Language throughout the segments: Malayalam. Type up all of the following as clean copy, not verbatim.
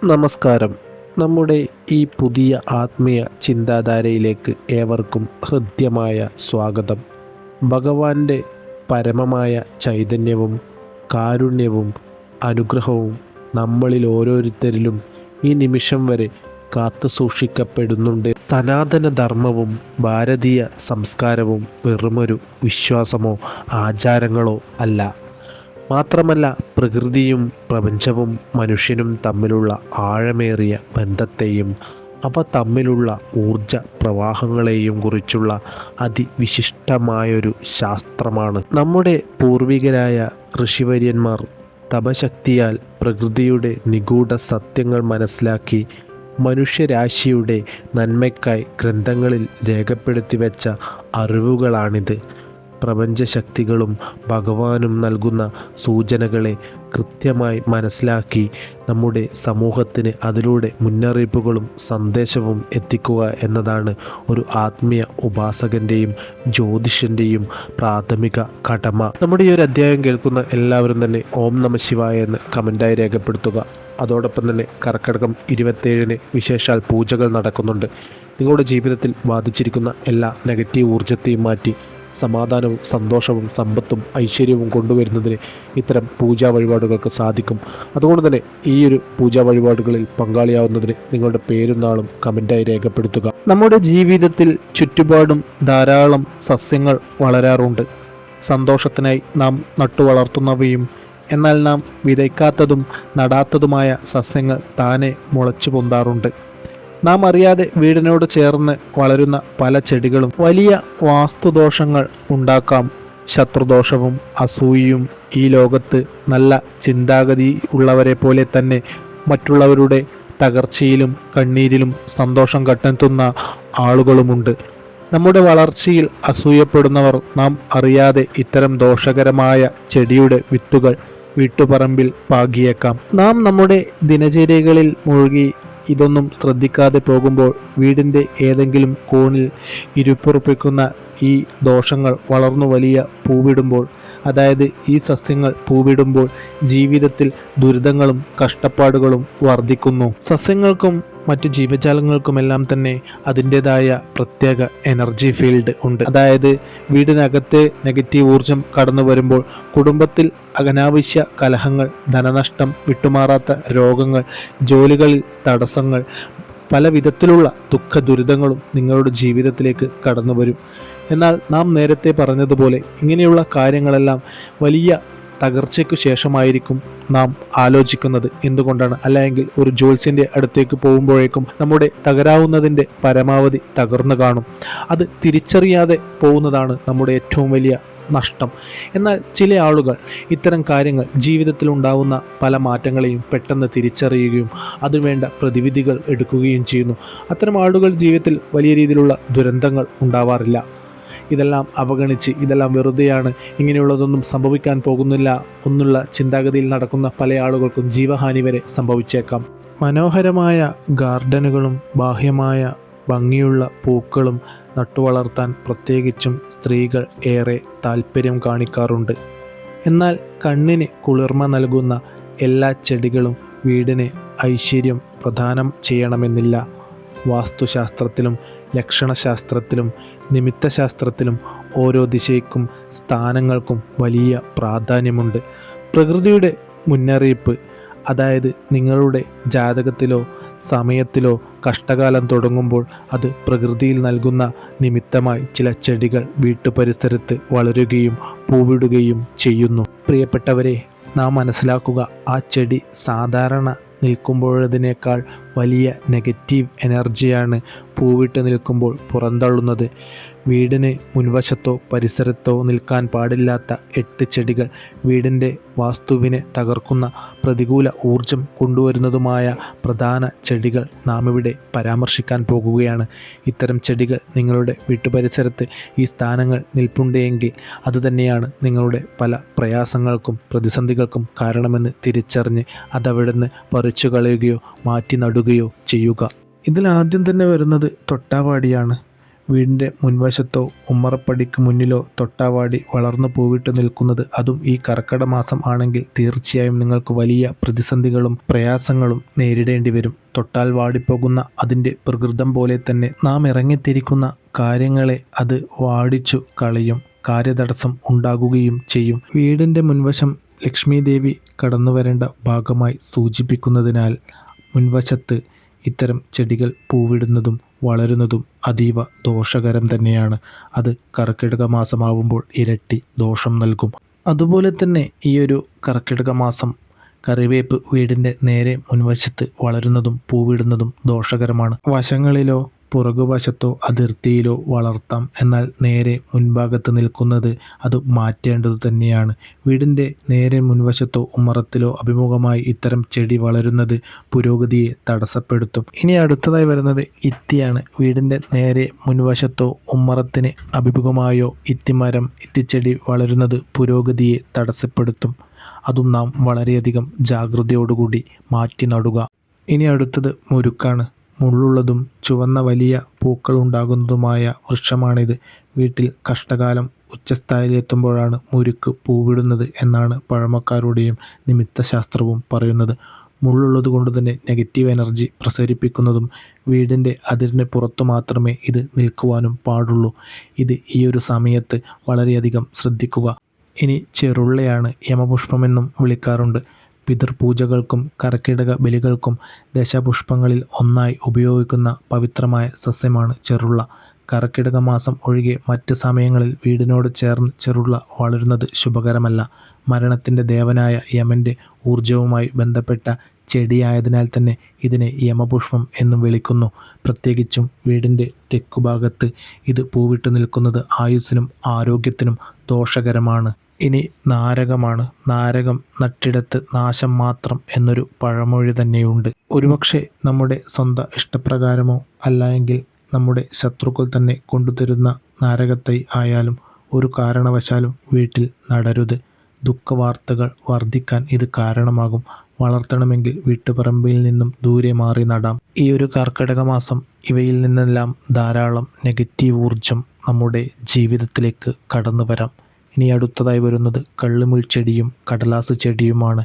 നമസ്കാരം. നമ്മുടെ ഈ പുതിയ ആത്മീയ ചിന്താധാരയിലേക്ക് ഏവർക്കും ഹൃദ്യമായ സ്വാഗതം. ഭഗവാന്റെ പരമമായ ചൈതന്യവും കാരുണ്യവും അനുഗ്രഹവും നമ്മളിൽ ഓരോരുത്തരിലും ഈ നിമിഷം വരെ കാത്തു സൂക്ഷിക്കപ്പെടുന്നുണ്ട്. സനാതനധർമ്മവും ഭാരതീയ സംസ്കാരവും വെറുമൊരു വിശ്വാസമോ ആചാരങ്ങളോ അല്ല. മാത്രമല്ല, പ്രകൃതിയും പ്രപഞ്ചവും മനുഷ്യനും തമ്മിലുള്ള ആഴമേറിയ ബന്ധത്തെയും അവ തമ്മിലുള്ള ഊർജ പ്രവാഹങ്ങളെയും കുറിച്ചുള്ള അതിവിശിഷ്ടമായൊരു ശാസ്ത്രമാണ്. നമ്മുടെ പൂർവികരായ ഋഷിവര്യന്മാർ തപശക്തിയാൽ പ്രകൃതിയുടെ നിഗൂഢ സത്യങ്ങൾ മനസ്സിലാക്കി മനുഷ്യരാശിയുടെ നന്മയ്ക്കായി ഗ്രന്ഥങ്ങളിൽ രേഖപ്പെടുത്തി വെച്ച അറിവുകളാണിത്. പ്രപഞ്ചശക്തികളും ഭഗവാനും നൽകുന്ന സൂചനകളെ കൃത്യമായി മനസ്സിലാക്കി നമ്മുടെ സമൂഹത്തിന് അതിലൂടെ മുന്നറിയിപ്പുകളും സന്ദേശവും എത്തിക്കുക എന്നതാണ് ഒരു ആത്മീയ ഉപാസകൻ്റെയും ജ്യോതിഷൻ്റെയും പ്രാഥമിക കടമ. നമ്മുടെ ഈ ഒരു അധ്യായം കേൾക്കുന്ന എല്ലാവരും തന്നെ ഓം നമഃ ശിവായ എന്ന് കമൻ്റായി രേഖപ്പെടുത്തുക. അതോടൊപ്പം തന്നെ കർക്കിടകം 27-ന് വിശേഷാൽ പൂജകൾ നടക്കുന്നുണ്ട്. നിങ്ങളുടെ ജീവിതത്തിൽ ബാധിച്ചിരിക്കുന്ന എല്ലാ നെഗറ്റീവ് ഊർജ്ജത്തെയും മാറ്റി സമാധാനവും സന്തോഷവും സമ്പത്തും ഐശ്വര്യവും കൊണ്ടുവരുന്നതിന് ഇത്തരം പൂജാ വഴിപാടുകൾക്ക് സാധിക്കും. അതുകൊണ്ട് തന്നെ ഈ ഒരു പൂജാ വഴിപാടുകളിൽ പങ്കാളിയാവുന്നതിന് നിങ്ങളുടെ പേരും നാളും കമൻ്റായി രേഖപ്പെടുത്തുക. നമ്മുടെ ജീവിതത്തിൽ ചുറ്റുപാടും ധാരാളം സസ്യങ്ങൾ വളരാറുണ്ട്. സന്തോഷത്തിനായി നാം നട്ടുവളർത്തുന്നവയും എന്നാൽ നാം വിതയ്ക്കാത്തതും നടാത്തതുമായ സസ്യങ്ങൾ താനെ മുളച്ചു പൊന്താറുണ്ട്. നാം അറിയാതെ വീടിനോട് ചേർന്ന് വളരുന്ന പല ചെടികളും വലിയ വാസ്തുദോഷങ്ങൾ ഉണ്ടാക്കാം. ശത്രുദോഷവും അസൂയയും ഈ ലോകത്ത് നല്ല ചിന്താഗതി ഉള്ളവരെ പോലെ തന്നെ മറ്റുള്ളവരുടെ തകർച്ചയിലും കണ്ണീരിലും സന്തോഷം കണ്ടെത്തുന്ന ആളുകളുമുണ്ട്. നമ്മുടെ വളർച്ചയിൽ അസൂയപ്പെടുന്നവർ നാം അറിയാതെ ഇത്തരം ദോഷകരമായ ചെടിയുടെ വിത്തുകൾ വീട്ടുപറമ്പിൽ പാകിയേക്കാം. നാം നമ്മുടെ ദിനചര്യകളിൽ മുഴുകി ഇതൊന്നും ശ്രദ്ധിക്കാതെ പോകുമ്പോൾ വീടിൻ്റെ ഏതെങ്കിലും കോണിൽ ഇരുപ്പുറപ്പിക്കുന്ന ഈ ദോഷങ്ങൾ വളർന്നു വലിയ പൂവിടുമ്പോൾ, അതായത് ഈ സസ്യങ്ങൾ പൂവിടുമ്പോൾ ജീവിതത്തിൽ ദുരിതങ്ങളും കഷ്ടപ്പാടുകളും വർദ്ധിക്കുന്നു. സസ്യങ്ങൾക്കും മറ്റ് ജീവജാലങ്ങൾക്കുമെല്ലാം തന്നെ അതിൻ്റെതായ പ്രത്യേക എനർജി ഫീൽഡ് ഉണ്ട്. അതായത് വീടിനകത്തെ നെഗറ്റീവ് ഊർജം കടന്നു വരുമ്പോൾ കുടുംബത്തിൽ അനാവശ്യ കലഹങ്ങൾ, ധനനഷ്ടം, വിട്ടുമാറാത്ത രോഗങ്ങൾ, ജോലികളിൽ തടസ്സങ്ങൾ, പല വിധത്തിലുള്ള ദുഃഖ ദുരിതങ്ങളും നിങ്ങളുടെ ജീവിതത്തിലേക്ക് കടന്നു വരും. എന്നാൽ നാം നേരത്തെ പറഞ്ഞതുപോലെ ഇങ്ങനെയുള്ള കാര്യങ്ങളെല്ലാം വലിയ തകർച്ചയ്ക്കു ശേഷമായിരിക്കും നാം ആലോചിക്കുന്നത്. എന്തുകൊണ്ടാണ്? അല്ലെങ്കിൽ ഒരു ജ്യോത്സ്യൻ്റെ അടുത്തേക്ക് പോകുമ്പോഴേക്കും നമ്മുടെ തകരാവുന്നതിൻ്റെ പരമാവധി തകർന്നു കാണും. അത് തിരിച്ചറിയാതെ പോകുന്നതാണ് നമ്മുടെ ഏറ്റവും വലിയ നഷ്ടം. എന്നാൽ ചില ആളുകൾ ഇത്തരം കാര്യങ്ങൾ ജീവിതത്തിൽ ഉണ്ടാകുന്ന പല മാറ്റങ്ങളെയും പെട്ടെന്ന് തിരിച്ചറിയുകയും അതിനുവേണ്ട പ്രതിവിധികൾ എടുക്കുകയും ചെയ്യുന്നു. അത്തരം ആളുകൾ ജീവിതത്തിൽ വലിയ രീതിയിലുള്ള ദുരന്തങ്ങൾ ഉണ്ടാവാറില്ല. ഇതെല്ലാം അവഗണിച്ച് ഇതെല്ലാം വെറുതെയാണ്, ഇങ്ങനെയുള്ളതൊന്നും സംഭവിക്കാൻ പോകുന്നില്ല എന്നുള്ള ചിന്താഗതിയിൽ നടക്കുന്ന പല ആളുകൾക്കും ജീവഹാനി വരെ സംഭവിച്ചേക്കാം. മനോഹരമായ ഗാർഡനുകളും ബാഹ്യമായ ഭംഗിയുള്ള പൂക്കളും നട്ടുവളർത്താൻ പ്രത്യേകിച്ചും സ്ത്രീകൾ ഏറെ താല്പര്യം കാണിക്കാറുണ്ട്. എന്നാൽ കണ്ണിന് കുളിർമ നൽകുന്ന എല്ലാ ചെടികളും വീടിന് ഐശ്വര്യം പ്രദാനം ചെയ്യണമെന്നില്ല. വാസ്തുശാസ്ത്രത്തിലും ലക്ഷണശാസ്ത്രത്തിലും നിമിത്തശാസ്ത്രത്തിലും ഓരോ ദിശയ്ക്കും സ്ഥാനങ്ങൾക്കും വലിയ പ്രാധാന്യമുണ്ട്. പ്രകൃതിയുടെ മുന്നറിയിപ്പ്, അതായത് നിങ്ങളുടെ ജാതകത്തിലോ സമയത്തിലോ കഷ്ടകാലം തുടങ്ങുമ്പോൾ അത് പ്രകൃതിയിൽ നൽകുന്ന നിമിത്തമായി ചില ചെടികൾ വീട്ടുപരിസരത്ത് വളരുകയും പൂവിടുകയും ചെയ്യുന്നു. പ്രിയപ്പെട്ടവരെ, നാം മനസ്സിലാക്കുക, ആ ചെടി സാധാരണ നിൽക്കുമ്പോഴതിനേക്കാൾ വലിയ നെഗറ്റീവ് എനർജിയാണ് പൂവിട്ട് നിൽക്കുമ്പോൾ പുറന്തള്ളുന്നത്. വീടിന് മുൻവശത്തോ പരിസരത്തോ നിൽക്കാൻ പാടില്ലാത്ത 8 ചെടികൾ വീടിൻ്റെ വാസ്തുവിനെ തകർക്കുന്ന പ്രതികൂല ഊർജം കൊണ്ടുവരുന്നതുമായ പ്രധാന ചെടികൾ നാം ഇവിടെ പരാമർശിക്കാൻ പോകുകയാണ്. ഇത്തരം ചെടികൾ നിങ്ങളുടെ വീട്ടുപരിസരത്ത് ഈ സ്ഥാനങ്ങൾ നിൽപ്പുണ്ടെങ്കിൽ അതുതന്നെയാണ് നിങ്ങളുടെ പല പ്രയാസങ്ങൾക്കും പ്രതിസന്ധികൾക്കും കാരണമെന്ന് തിരിച്ചറിഞ്ഞ് അതവിടുന്ന് പറിച്ചു കളയുകയോ മാറ്റി നടുകയോ ചെയ്യുക. ഇതിൽ ആദ്യം തന്നെ വരുന്നത് തൊട്ടാവാടിയാണ്. വീടിൻ്റെ മുൻവശത്തോ ഉമ്മറപ്പടിക്ക് മുന്നിലോ തൊട്ടാവാടി വളർന്നു പൂവിട്ട് നിൽക്കുന്നത്, അതും ഈ കർക്കിടക മാസം ആണെങ്കിൽ തീർച്ചയായും നിങ്ങൾക്ക് വലിയ പ്രതിസന്ധികളും പ്രയാസങ്ങളും നേരിടേണ്ടി വരും. തൊട്ടാൽ വാടിപ്പോകുന്ന അതിൻ്റെ പ്രകൃതം പോലെ തന്നെ നാം ഇറങ്ങിത്തിരിക്കുന്ന കാര്യങ്ങളെ അത് വാടിച്ചു കളയും. കാര്യതടസ്സം ഉണ്ടാകുകയും ചെയ്യും. വീടിൻ്റെ മുൻവശം ലക്ഷ്മി ദേവി കടന്നു വരേണ്ട ഭാഗമായി സൂചിപ്പിക്കുന്നതിനാൽ മുൻവശത്ത് ഇത്തരം ചെടികൾ പൂവിടുന്നതും വളരുന്നതും അതീവ ദോഷകരം തന്നെയാണ്. അത് കർക്കിടക മാസമാവുമ്പോൾ ഇരട്ടി ദോഷം നൽകും. അതുപോലെ തന്നെ ഈയൊരു കർക്കിടക മാസം കറിവേപ്പ് വീടിൻ്റെ നേരെ മുൻവശത്ത് വളരുന്നതും പൂവിടുന്നതും ദോഷകരമാണ്. വശങ്ങളിലോ പുറകുവശത്തോ അതിർത്തിയിലോ വളർത്താം. എന്നാൽ നേരെ മുൻഭാഗത്ത് നിൽക്കുന്നത് അത് മാറ്റേണ്ടത് തന്നെയാണ്. വീടിൻ്റെ നേരെ മുൻവശത്തോ ഉമ്മറത്തിലോ അഭിമുഖമായി ഇത്തരം ചെടി വളരുന്നത് പുരോഗതിയെ തടസ്സപ്പെടുത്തും. ഇനി അടുത്തതായി വരുന്നത് ഇത്തിയാണ്. വീടിൻ്റെ നേരെ മുൻവശത്തോ ഉമ്മറത്തിന് അഭിമുഖമായോ ഇത്തിമരം ഇത്തിച്ചെടി വളരുന്നത് പുരോഗതിയെ തടസ്സപ്പെടുത്തും. അതും നാം വളരെയധികം ജാഗ്രതയോടുകൂടി മാറ്റി നടുക. ഇനി അടുത്തത് മുരുക്കാണ്. മുള്ളുള്ളതും ചുവന്ന വലിയ പൂക്കളുണ്ടാകുന്നതുമായ വൃക്ഷമാണിത്. വീട്ടിൽ കഷ്ടകാലം ഉച്ചസ്ഥായിലെത്തുമ്പോഴാണ് മുരുക്ക് പൂവിടുന്നത് എന്നാണ് പഴമക്കാരുടെയും നിമിത്തശാസ്ത്രവും പറയുന്നത്. മുള്ളുള്ളത് കൊണ്ട് തന്നെ നെഗറ്റീവ് എനർജി പ്രസരിപ്പിക്കുന്നതും വീടിൻ്റെ അതിരിന് പുറത്തു മാത്രമേ ഇത് നിൽക്കുവാനും പാടുള്ളൂ. ഇത് ഈ ഒരു സമയത്ത് വളരെയധികം ശ്രദ്ധിക്കുക. ഇനി ചെറുള്ളയാണ്. യമപുഷ്പമെന്നും വിളിക്കാറുണ്ട്. പിതൃപൂജകൾക്കും കർക്കിടക ബലികൾക്കും ദശപുഷ്പങ്ങളിൽ ഒന്നായി ഉപയോഗിക്കുന്ന പവിത്രമായ സസ്യമാണ് ചെറുള്ള. കർക്കിടക മാസം ഒഴികെ മറ്റ് സമയങ്ങളിൽ വീടിനോട് ചേർന്ന് ചെറുള്ള വളരുന്നത് ശുഭകരമല്ല. മരണത്തിൻ്റെ ദേവനായ യമൻ്റെ ഊർജവുമായി ബന്ധപ്പെട്ട ചെടിയായതിനാൽ തന്നെ ഇതിനെ യമപുഷ്പം എന്നും വിളിക്കുന്നു. പ്രത്യേകിച്ചും വീടിൻ്റെ തെക്കുഭാഗത്ത് ഇത് പൂവിട്ട് നിൽക്കുന്നത് ആയുസ്സിനും ആരോഗ്യത്തിനും ദോഷകരമാണ്. ഇനി നാരകമാണ്. നാരകം നട്ടിടത്ത് നാശം മാത്രം എന്നൊരു പഴമൊഴി തന്നെയുണ്ട്. ഒരുപക്ഷെ നമ്മുടെ സ്വന്തം ഇഷ്ടപ്രകാരമോ അല്ല എങ്കിൽ നമ്മുടെ ശത്രുക്കൾ തന്നെ കൊണ്ടുതരുന്ന നാരകത്തൈ ആയാലും ഒരു കാരണവശാലും വീട്ടിൽ നടരുത്. ദുഃഖവാർത്തകൾ വർദ്ധിക്കാൻ ഇത് കാരണമാകും. വളർത്തണമെങ്കിൽ വീട്ടുപറമ്പിൽ നിന്നും ദൂരെ മാറി നടാം. ഈ ഒരു കർക്കിടക മാസം ഇവയിൽ നിന്നെല്ലാം ധാരാളം നെഗറ്റീവ് ഊർജം നമ്മുടെ ജീവിതത്തിലേക്ക് കടന്നു വരാം. ഇനി അടുത്തതായി വരുന്നത് കള്ളിമുൾ ചെടിയും കടലാസ് ചെടിയുമാണ്.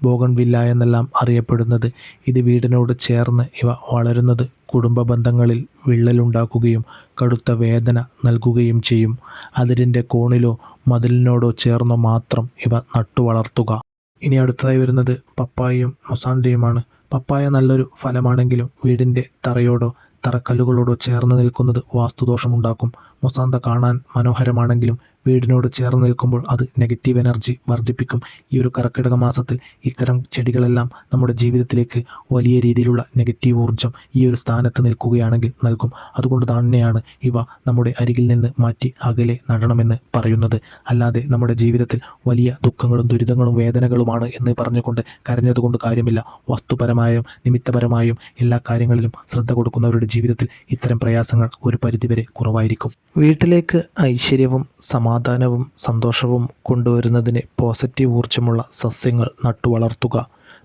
ബോഗൺവില്ല എന്നെല്ലാം അറിയപ്പെടുന്നത്. ഇത് വീടിനോട് ചേർന്ന് ഇവ വളരുന്നത് കുടുംബ ബന്ധങ്ങളിൽ വിള്ളലുണ്ടാക്കുകയും കടുത്ത വേദന നൽകുകയും ചെയ്യും. അതിരിൻ്റെ കോണിലോ മതിലിനോടോ ചേർന്നോ മാത്രം ഇവ നട്ടു വളർത്തുക. ഇനി അടുത്തതായി വരുന്നത് പപ്പായയും മൊസാന്തയുമാണ്. പപ്പായ നല്ലൊരു ഫലമാണെങ്കിലും വീടിൻ്റെ തറയോടോ തറക്കല്ലുകളോടോ ചേർന്ന് നിൽക്കുന്നത് വാസ്തുദോഷമുണ്ടാക്കും. മൊസാന്ത കാണാൻ മനോഹരമാണെങ്കിലും വീടിനോട് ചേർന്ന് നിൽക്കുമ്പോൾ അത് നെഗറ്റീവ് എനർജി വർദ്ധിപ്പിക്കും. ഈ ഒരു കർക്കിടക മാസത്തിൽ ഇത്തരം ചെടികളെല്ലാം നമ്മുടെ ജീവിതത്തിലേക്ക് വലിയ രീതിയിലുള്ള നെഗറ്റീവ് ഊർജം ഈ ഒരു സ്ഥാനത്ത് നിൽക്കുകയാണെങ്കിൽ നൽകും. അതുകൊണ്ട് തന്നെയാണ് ഇവ നമ്മുടെ അരികിൽ നിന്ന് മാറ്റി അകലെ നടണമെന്ന് പറയുന്നത്. അല്ലാതെ നമ്മുടെ ജീവിതത്തിൽ വലിയ ദുഃഖങ്ങളും ദുരിതങ്ങളും വേദനകളുമാണ് എന്ന് പറഞ്ഞുകൊണ്ട് കരഞ്ഞതുകൊണ്ട് കാര്യമില്ല. വസ്തുപരമായും നിമിത്തപരമായും എല്ലാ കാര്യങ്ങളിലും ശ്രദ്ധ കൊടുക്കുന്നവരുടെ ജീവിതത്തിൽ ഇത്തരം പ്രയാസങ്ങൾ ഒരു പരിധിവരെ കുറവായിരിക്കും. വീട്ടിലേക്ക് ഐശ്വര്യവും സമാധാനവും സന്തോഷവും കൊണ്ടുവരുന്നതിന് പോസിറ്റീവ് ഊർജ്ജമുള്ള സസ്യങ്ങൾ നട്ടു വളർത്തുക.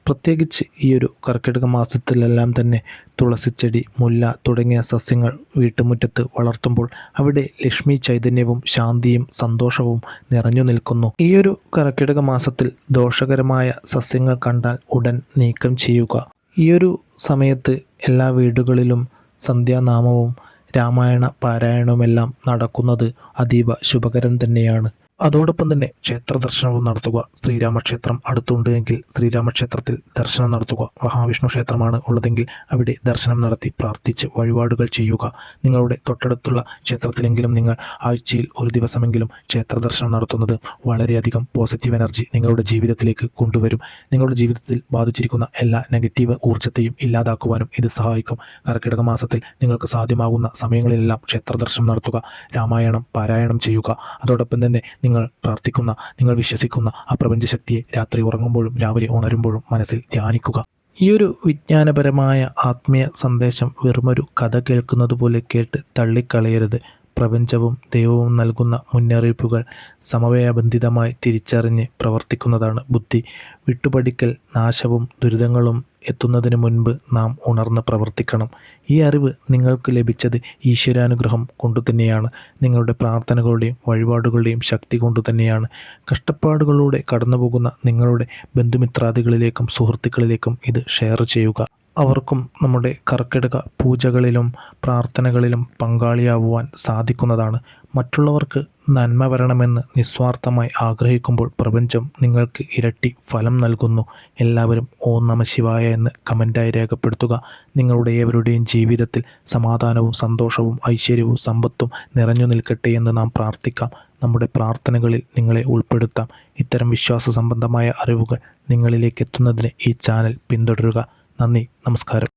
പ്രത്യേകിച്ച് ഈ ഒരു കർക്കിടക മാസത്തിലെല്ലാം തന്നെ തുളസിച്ചെടി, മുല്ല തുടങ്ങിയ സസ്യങ്ങൾ വീട്ടുമുറ്റത്ത് വളർത്തുമ്പോൾ അവിടെ ലക്ഷ്മി ചൈതന്യവും ശാന്തിയും സന്തോഷവും നിറഞ്ഞു നിൽക്കുന്നു. ഈ ഒരു കർക്കിടക മാസത്തിൽ ദോഷകരമായ സസ്യങ്ങൾ കണ്ടാൽ ഉടൻ നീക്കം ചെയ്യുക. ഈ ഒരു സമയത്ത് എല്ലാ വീടുകളിലും സന്ധ്യാനാമവും രാമായണ പാരായണവുമെല്ലാം നടക്കുന്നത് അതീവ ശുഭകരം തന്നെയാണ്. അതോടൊപ്പം തന്നെ ക്ഷേത്ര ദർശനവും നടത്തുക. ശ്രീരാമക്ഷേത്രം അടുത്തുണ്ട് എങ്കിൽ ശ്രീരാമക്ഷേത്രത്തിൽ ദർശനം നടത്തുക. മഹാവിഷ്ണു ക്ഷേത്രമാണ് ഉള്ളതെങ്കിൽ അവിടെ ദർശനം നടത്തി പ്രാർത്ഥിച്ച് വഴിപാടുകൾ ചെയ്യുക. നിങ്ങളുടെ തൊട്ടടുത്തുള്ള ക്ഷേത്രത്തിലെങ്കിലും നിങ്ങൾ ആഴ്ചയിൽ ഒരു ദിവസമെങ്കിലും ക്ഷേത്ര ദർശനം നടത്തുന്നത് വളരെയധികം പോസിറ്റീവ് എനർജി നിങ്ങളുടെ ജീവിതത്തിലേക്ക് കൊണ്ടുവരും. നിങ്ങളുടെ ജീവിതത്തിൽ ബാധിച്ചിരിക്കുന്ന എല്ലാ നെഗറ്റീവ് ഊർജ്ജത്തെയും ഇല്ലാതാക്കുവാനും ഇത് സഹായിക്കും. കർക്കിടക മാസത്തിൽ നിങ്ങൾക്ക് സാധ്യമാകുന്ന സമയങ്ങളിലെല്ലാം ക്ഷേത്ര ദർശനം നടത്തുക. രാമായണം പാരായണം ചെയ്യുക. അതോടൊപ്പം തന്നെ നിങ്ങൾ പ്രാർത്ഥിക്കുന്ന, നിങ്ങൾ വിശ്വസിക്കുന്ന ആ പ്രപഞ്ചശക്തിയെ രാത്രി ഉറങ്ങുമ്പോഴും രാവിലെ ഉണരുമ്പോഴും മനസ്സിൽ ധ്യാനിക്കുക. ഈ ഒരു വിജ്ഞാനപരമായ ആത്മീയ സന്ദേശം വെറുമൊരു കഥ കേൾക്കുന്നത് പോലെ കേട്ട് തള്ളിക്കളയരുത്. പ്രപഞ്ചവും ദൈവവും നൽകുന്ന മുന്നറിയിപ്പുകൾ സമയബന്ധിതമായി തിരിച്ചറിഞ്ഞ് പ്രവർത്തിക്കുന്നതാണ് ബുദ്ധി. വിട്ടുപടിക്കൽ നാശവും ദുരിതങ്ങളും എത്തുന്നതിന് മുൻപ് നാം ഉണർന്ന് പ്രവർത്തിക്കണം. ഈ അറിവ് നിങ്ങൾക്ക് ലഭിച്ചത് ഈശ്വരാനുഗ്രഹം കൊണ്ടുതന്നെയാണ്. നിങ്ങളുടെ പ്രാർത്ഥനകളുടെയും വഴിപാടുകളുടെയും ശക്തി കൊണ്ടുതന്നെയാണ്. കഷ്ടപ്പാടുകളിലൂടെ കടന്നുപോകുന്ന നിങ്ങളുടെ ബന്ധുമിത്രാദികളിലേക്കും സുഹൃത്തുക്കളിലേക്കും ഇത് ഷെയർ ചെയ്യുക. അവർക്കും നമ്മുടെ കർക്കിടക പൂജകളിലും പ്രാർത്ഥനകളിലും പങ്കാളിയാവുവാൻ സാധിക്കുന്നതാണ്. മറ്റുള്ളവർക്ക് നന്മ വരണമെന്ന് നിസ്വാർത്ഥമായി ആഗ്രഹിക്കുമ്പോൾ പ്രപഞ്ചം നിങ്ങൾക്ക് ഇരട്ടി ഫലം നൽകുന്നു. എല്ലാവരും ഓം നമഃ ശിവായ എന്ന് കമൻ്റായി രേഖപ്പെടുത്തുക. നിങ്ങളുടെ ഏവരുടെയും ജീവിതത്തിൽ സമാധാനവും സന്തോഷവും ഐശ്വര്യവും സമ്പത്തും നിറഞ്ഞു നിൽക്കട്ടെ എന്ന് നാം പ്രാർത്ഥിക്കാം. നമ്മുടെ പ്രാർത്ഥനകളിൽ നിങ്ങളെ ഉൾപ്പെടുത്താം. ഇത്തരം വിശ്വാസ സംബന്ധമായ അറിവുകൾ നിങ്ങളിലേക്ക് എത്തുന്നതിന് ഈ ചാനൽ പിന്തുടരുക. നന്ദി, നമസ്കാരം.